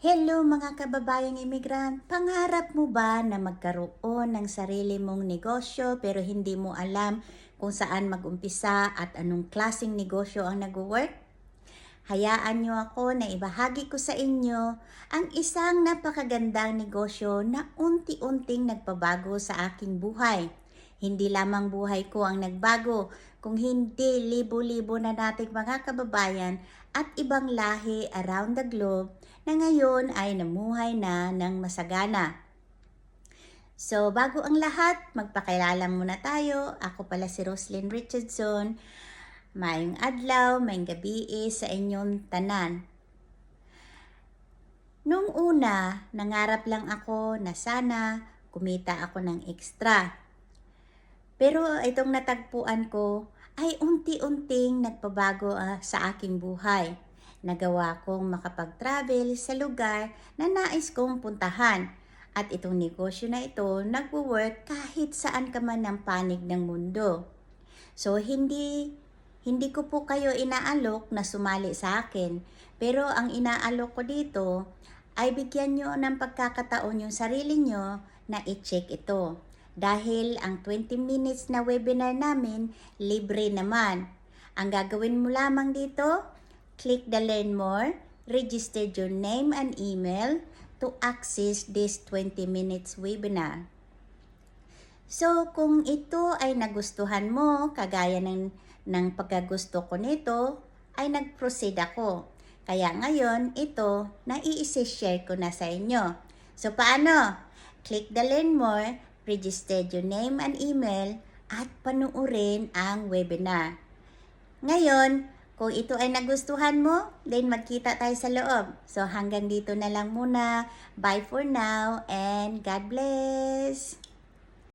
Hello mga kababayang immigrant, pangarap mo ba na magkaroon ng sarili mong negosyo pero hindi mo alam kung saan mag-umpisa at anong klaseng negosyo ang nag-work? Hayaan niyo ako na ibahagi ko sa inyo ang isang napakagandang negosyo na unti-unting nagpabago sa aking buhay. Hindi lamang buhay ko ang nagbago, kung hindi libo-libo na nating mga kababayan at ibang lahi around the globe na ngayon ay namuhay na ng masagana. So, bago ang lahat, magpakilala muna tayo. Ako pala si Roslyn Richardson. Maayong adlaw, maayong gabi sa inyong tanan. Nung una, nangarap lang ako na sana kumita ako ng extra. Pero itong natagpuan ko ay unti-unting nagpabago sa aking buhay. Nagawa kong makapag-travel sa lugar na nais kong puntahan. At itong negosyo na ito nagwo-work kahit saan ka man ng panig ng mundo. So hindi ko po kayo inaalok na sumali sa akin. Pero ang inaalok ko dito ay bigyan nyo ng pagkakataon yung sarili nyo na i-check ito. Dahil ang 20 minutes na webinar namin, libre naman. Ang gagawin mo lamang dito, click the learn more, register your name and email to access this 20 minutes webinar. So, kung ito ay nagustuhan mo, kagaya ng pagkagusto ko nito, ay nag-proceed ako. Kaya ngayon, ito, nai-share ko na sa inyo. So, paano? Click the learn more, register your name and email, at panuorin ang webinar. Ngayon, kung ito ay nagustuhan mo, then magkita tayo sa loob. So, hanggang dito na lang muna. Bye for now and God bless!